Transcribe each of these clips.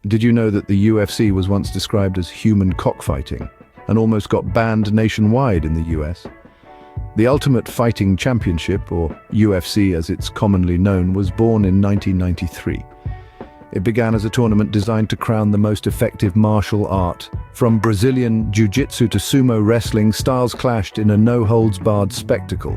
Did you know that the UFC was once described as human cockfighting and almost got banned nationwide in the US? The Ultimate Fighting Championship, or UFC as it's commonly known, was born in 1993. It began as a tournament designed to crown the most effective martial art. From Brazilian jiu-jitsu to sumo wrestling, styles clashed in a no-holds-barred spectacle.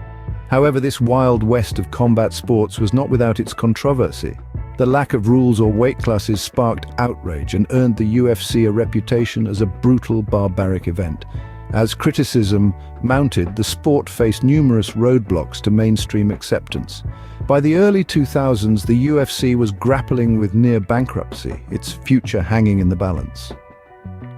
However, this wild west of combat sports was not without its controversy. The lack of rules or weight classes sparked outrage and earned the UFC a reputation as a brutal, barbaric event. As criticism mounted, the sport faced numerous roadblocks to mainstream acceptance. By the early 2000s, the UFC was grappling with near bankruptcy, its future hanging in the balance.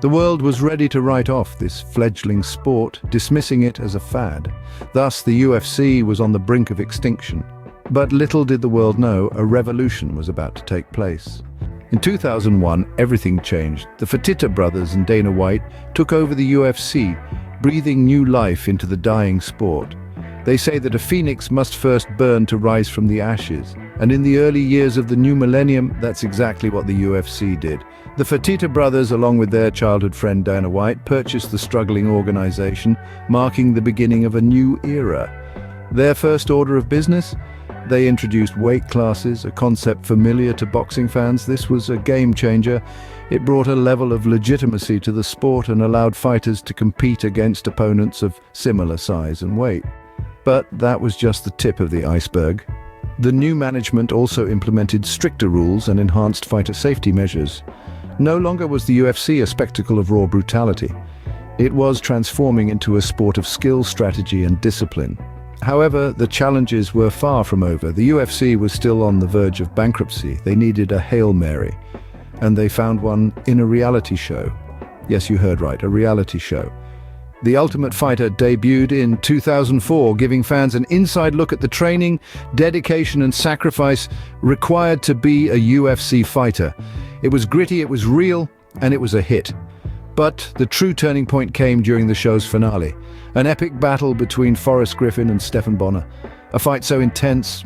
The world was ready to write off this fledgling sport, dismissing it as a fad. Thus, the UFC was on the brink of extinction. But little did the world know, a revolution was about to take place. In 2001, everything changed. The Fertitta brothers and Dana White took over the UFC, breathing new life into the dying sport. They say that a phoenix must first burn to rise from the ashes. And in the early years of the new millennium, that's exactly what the UFC did. The Fertitta brothers, along with their childhood friend Dana White, purchased the struggling organization, marking the beginning of a new era. Their first order of business? They introduced weight classes, a concept familiar to boxing fans. This was a game changer. It brought a level of legitimacy to the sport and allowed fighters to compete against opponents of similar size and weight. But that was just the tip of the iceberg. The new management also implemented stricter rules and enhanced fighter safety measures. No longer was the UFC a spectacle of raw brutality. It was transforming into a sport of skill, strategy, and discipline. However, the challenges were far from over. The UFC was still on the verge of bankruptcy. They needed a Hail Mary, and they found one in a reality show. Yes, you heard right, a reality show. The Ultimate Fighter debuted in 2004, giving fans an inside look at the training, dedication, and sacrifice required to be a UFC fighter. It was gritty, it was real, and it was a hit. But the true turning point came during the show's finale. An epic battle between Forrest Griffin and Stephan Bonnar. A fight so intense,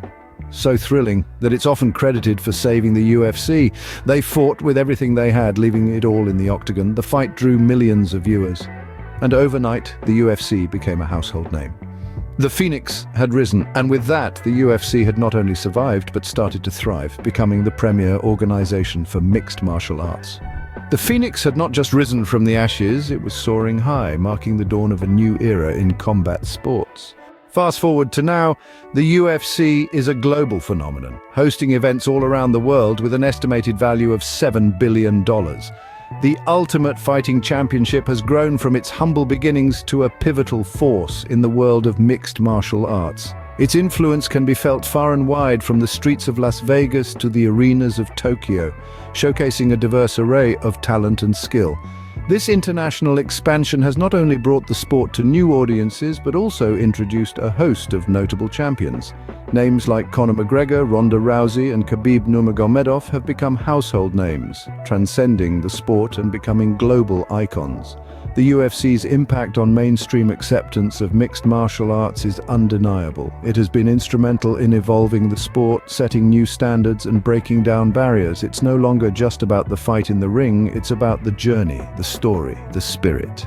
so thrilling, that it's often credited for saving the UFC. They fought with everything they had, leaving it all in the octagon. The fight drew millions of viewers. And overnight, the UFC became a household name. The Phoenix had risen, and with that, the UFC had not only survived, but started to thrive, becoming the premier organization for mixed martial arts. The Phoenix had not just risen from the ashes, it was soaring high, marking the dawn of a new era in combat sports. Fast forward to now, the UFC is a global phenomenon, hosting events all around the world with an estimated value of $7 billion. The Ultimate Fighting Championship has grown from its humble beginnings to a pivotal force in the world of mixed martial arts. Its influence can be felt far and wide, from the streets of Las Vegas to the arenas of Tokyo, showcasing a diverse array of talent and skill. This international expansion has not only brought the sport to new audiences, but also introduced a host of notable champions. Names like Conor McGregor, Ronda Rousey, and Khabib Nurmagomedov have become household names, transcending the sport and becoming global icons. The UFC's impact on mainstream acceptance of mixed martial arts is undeniable. It has been instrumental in evolving the sport, setting new standards and breaking down barriers. It's no longer just about the fight in the ring, it's about the journey, the story, the spirit.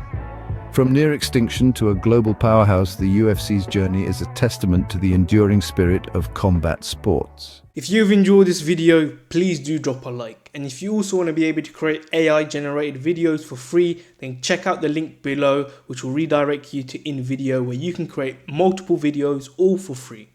From near extinction to a global powerhouse, the UFC's journey is a testament to the enduring spirit of combat sports. If you've enjoyed this video, please do drop a like. And if you also want to be able to create AI generated videos for free, then check out the link below, which will redirect you to InVideo, where you can create multiple videos all for free.